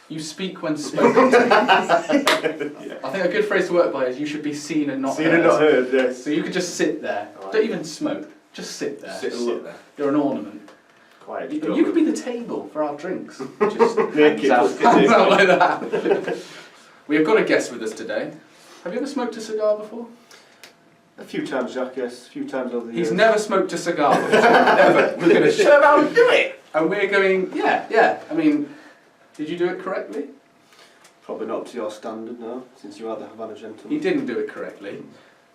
You speak when spoken to. Yeah. I think a good phrase to work by is you should be seen and not heard. Seen and not heard, yes. So you could just sit there. Right. Don't even smoke. Just sit there. Sit there. You're an ornament. Quiet. You could be the table for our drinks. Just hands out like that. We have got a guest with us today. Have you ever smoked a cigar before? A few times, Jack, yes. A few times over the He's years. never smoked a cigar before. Never. We're going to show him how to do it. And we're going, yeah. I mean, did you do it correctly? Probably not up to your standard, no, since you are the Havana gentleman. He didn't do it correctly.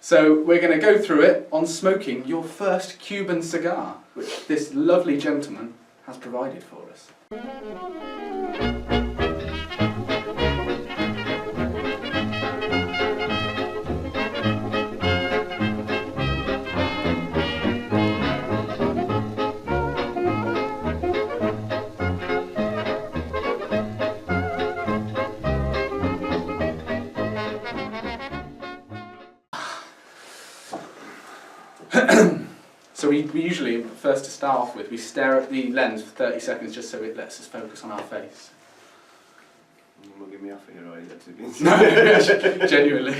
So we're going to go through it on smoking your first Cuban cigar, which this lovely gentleman has provided for us. So we usually, first to start off with, we stare at the lens for 30 seconds just so it lets us focus on our face. You won't get me off here, are you? No, genuinely.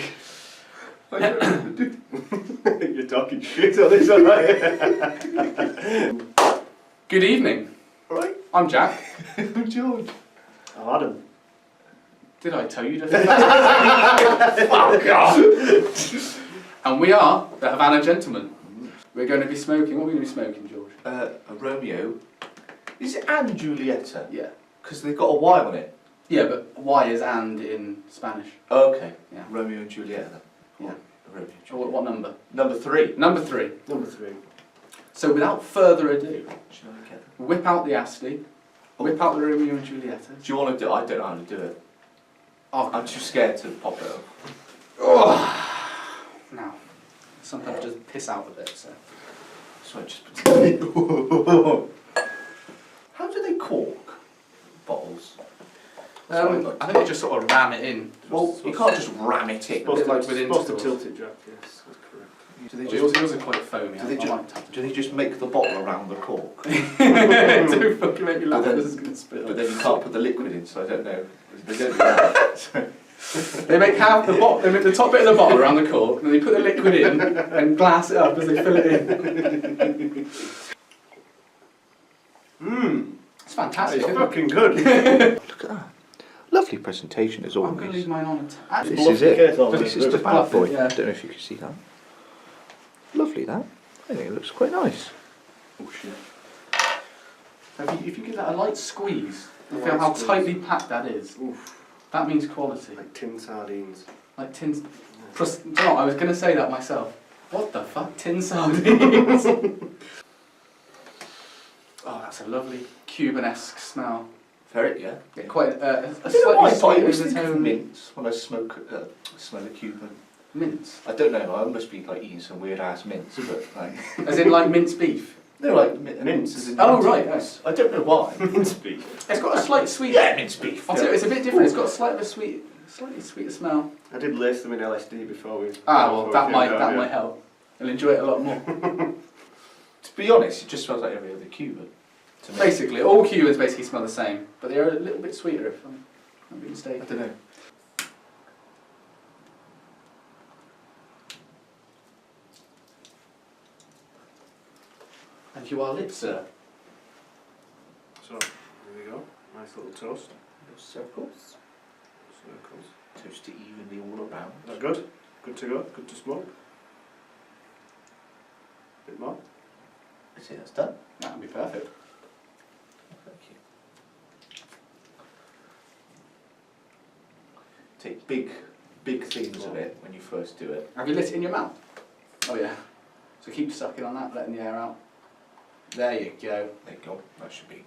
You're talking shit on this, alright? Good evening. Alright. I'm Jack. I'm George. I'm Adam. Did I tell you to? Fuck off! And we are the Havana Gentlemen. We're going to be smoking. What are we going to be smoking, George? A Romeo. Is it and Julieta? Yeah. Because they've got a Y on it. Yeah, but Y is and in Spanish. Oh, okay. Yeah. Romeo and Julieta then. Yeah. Romeo and Or Julieta. what number? Number 3. Number 3. Number 3. So without further ado, Should I get them? whip out the Asti, whip out the Romeo and Julieta. Do you want to do it? I don't know how to do it. Oh, I'm too scared to pop it up. oh. Now, sometimes just piss out a bit, so. So I just How do they cork bottles? I think they just sort of ram it in. Well, you can't just ram it in. Bit like with supposed to intervals. tilt it, Jack, yes, that's correct. Do they Yours just, are quite foamy. do they just make the bottle around the cork? Don't fucking make me laugh, But then- this is going to spill. But then you can't put the liquid in, so I don't know. They don't do that. So. They make half the bottle, they make the top bit of the bottle around the cork, and then they put the liquid in and glass it up as they fill it in. Mmm, It's fantastic. it's isn't it? fucking good. Look at that. Lovely presentation as I'm going to always. leave mine on a This is it. This is the Just bad bluff it, boy. yeah. I don't know if you can see that. Lovely that. I think it looks quite nice. Oh shit. If you give that a light squeeze, you A feel light how squeeze. tightly packed that is. Oof. That means quality. Like tin sardines. Like tins. Do you know what, I was going to say that myself. What the fuck? Tin sardines? Oh, that's a lovely Cuban-esque smell. Very, yeah. Yeah, quite a I don't know why, but I slightly always sweet think of overtone. mints when I smell a Cuban. Mince? I don't know, I must be like eating some weird ass mints, but like... As in like minced beef? No, like Mints. as in Oh, mince. right, yes. I don't know why. Mince beef. It's got a slight sweet... Yeah, mince beef. I'll tell you, it's a bit different. It's got a slightly sweeter smell. I did lace them in LSD before we... Ah, well, that before we came might down, yeah. help. You'll enjoy it a lot more. To be honest, it just smells like every other Cuban. To me. Basically, all Cubans basically smell the same, but they're a little bit sweeter if I'm not being mistaken. I don't know. And you are lit, sir. So, there we go. Nice little toast. Little circles. Circles. Toast it evenly all around. Is that good? Good to go? Good to smoke? Bit more? I say that's done. That would be perfect. Thank you. Take big things of it when you first do it. Have you lit it in your mouth? Oh yeah. So keep sucking on that, letting the air out. There you go. There you go. That should be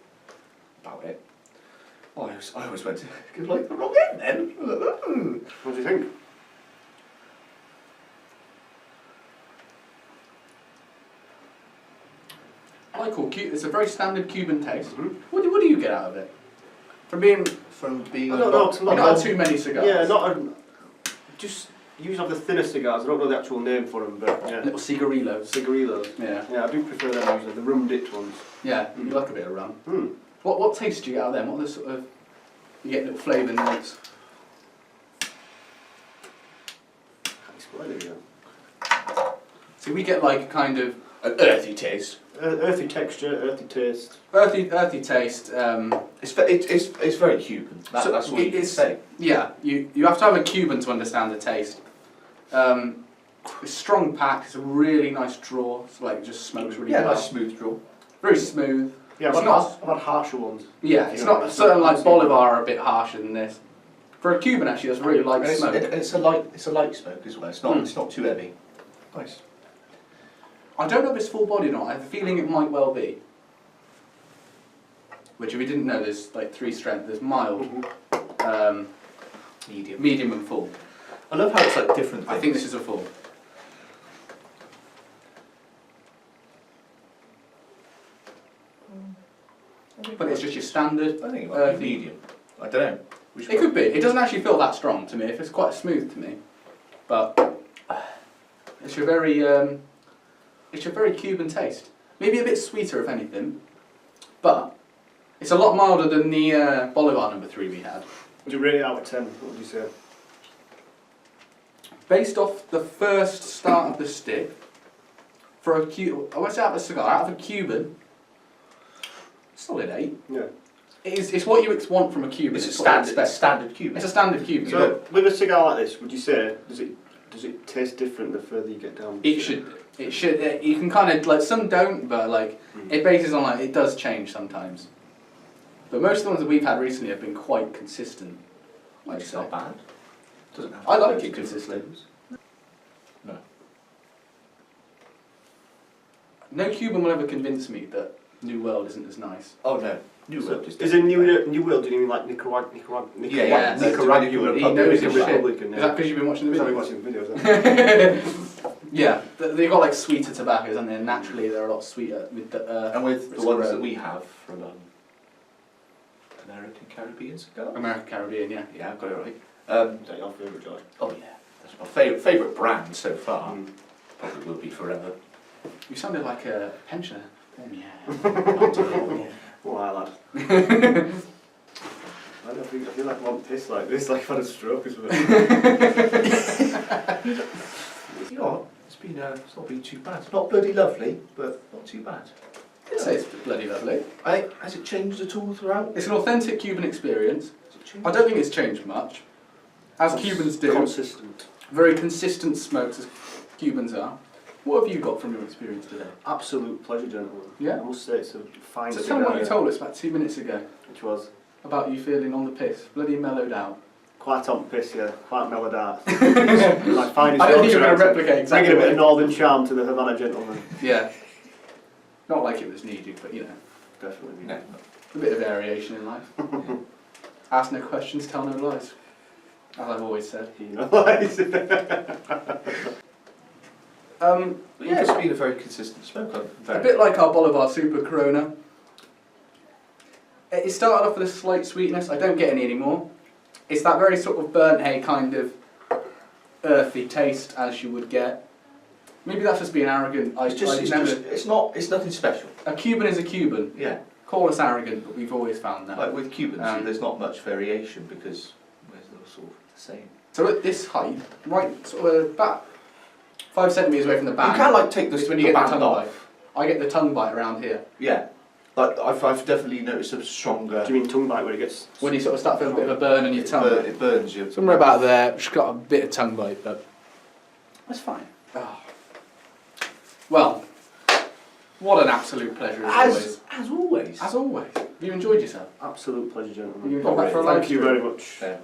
about it. Oh, I always went to go like the wrong end then. What do you think? I like all it's a very standard Cuban taste. Mm-hmm. What do you get out of it? From being I don't know, 'cause not had too many cigars. Yeah, just usually have the thinner cigars. I don't know the actual name for them, but yeah. Little cigarillos. Cigarillos. Yeah. Yeah, I do prefer them usually, the rum dipped ones. Yeah, you like a bit of rum. Hmm. What taste do you get out of them? What are the sort of You get little flavour notes. Can't explain it again. So we get like a kind of An earthy taste. Earthy texture, earthy taste. earthy taste. It's very Cuban. So That's what you can it's- say. Yeah, you have to have a Cuban to understand the taste. It's strong pack. It's a really nice draw. It's like just smokes really Yeah, well. nice smooth draw. Very smooth. Yeah, It's I've not- had harsher ones. Yeah, it's You know, not it's certain not- like Bolivar are a bit harsher than this. For a Cuban, actually, that's really light And smoke. it's a light smoke as well. It's not too heavy. Nice. I don't know if it's full body or not. I have a feeling it might well be. Which, if you didn't know, there's like 3 strengths. There's mild, medium, and full. I love how it's like different things. I think this is a full. But it's just your standard. I think it might be earthy. medium. I don't know. It could be. It doesn't actually feel that strong to me. It's quite smooth to me, but it's your very Cuban taste. Maybe a bit sweeter, if anything, but it's a lot milder than the Bolivar number 3 we had. Would you rate it out of 10? What would you say? Based off the first start of the stick, for a Cuban, I won't say out of a cigar, out of a Cuban, solid 8. Yeah. It's what you want from a Cuban. It's a what you expect. standard Cuban. It's a standard Cuban. So, with a cigar like this, would you say, does it taste different the further you get down? It should. You can kind of like, some don't, but like it bases on like, it does change sometimes. But most of the ones that we've had recently have been quite consistent. I'd It's say. not bad. Doesn't have I like loads it of different consistent. flavours. No. No Cuban will ever convince me that New World isn't as nice. Oh no. New So, World is is it New World? Do you mean like Nicaragua? Yeah, Nicaraguan he knows his shit. Republican. Is that because you've been watching the I've videos? been watching videos. Yeah, they've got like sweeter tobaccos, haven't they? And naturally, they're a lot sweeter with the And with the it's ones grown. that we have from American Caribbean cigar. American Caribbean, yeah. Yeah, I've got it right. Is that your favourite, George? Oh yeah, that's my favourite brand so far. Probably will be forever. You sounded like a pensioner. Oh yeah. Why, lad? I feel like I'm on piss like this, like I've had a stroke or something. You know what? It's not been too bad. It's not bloody lovely, but not too bad. I'd say it's bloody lovely. Has it changed at all throughout? It's an authentic Cuban experience. Has it changed? I don't think it's changed much. As Cubans do. Consistent. Very consistent smokes as Cubans are. What have you got from your experience today? Absolute pleasure, gentlemen. Yeah? I must say it's a fine So tell cigar. me what you told us about 2 minutes ago Which was about you feeling on the piss, bloody mellowed out. quite on piss, yeah. Quite mellowed out. Like finding I don't think you're going to Yorkshire replicate accent, exactly bringing a bit what of northern charm to the Havana gentleman. Yeah. Not like it was needed, but you know, Definitely. No. a bit of variation in life. Ask no questions, tell no lies. As I've always said. You know, like, But yeah, it's been a very consistent smoke. A bit like our Bolivar Super Corona. It started off with a slight sweetness. I don't get any anymore. It's that very sort of burnt hay kind of earthy taste as you would get. Maybe that's just being arrogant. It's nothing special. A Cuban is a Cuban. Yeah. Call us arrogant, but we've always found that. Like with Cubans, Um, there's not much variation because they're all sort of the same. So at this height, right sort of about 5 centimetres away from the band. You can like take is the when you get the band tongue off. bite. I get the tongue bite around here. Yeah. Like I've definitely noticed a stronger. do you mean tongue bite where it gets... When you sort of start feeling a bit of a burn on your tongue. It burns you. Somewhere about there, just got a bit of tongue bite, but that's fine. Oh. Well, what an absolute pleasure as always. As always. Have you enjoyed yourself? Absolute pleasure, gentlemen. You come back for a live Thank you stream? very much Yeah.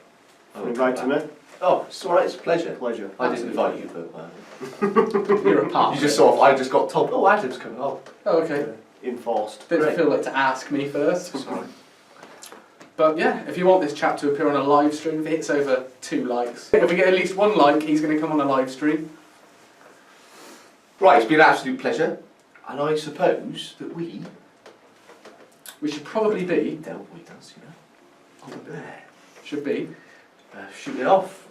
for inviting me. Oh, it's alright, it's a pleasure. Pleasure. I didn't invite you, but You're a part. you just sort of, I just got told, oh, Adam's coming. Oh, Oh, okay. Enforced. Didn't Great. feel like to ask me first. sorry. But yeah, if you want this chap to appear on a live stream, if it hits over 2 likes. If we get at least 1 like, he's going to come on a live stream. Right, it's been an absolute pleasure. And I suppose that we We should probably be, Del Boy does, you know. Over there. should be, Shoot it off.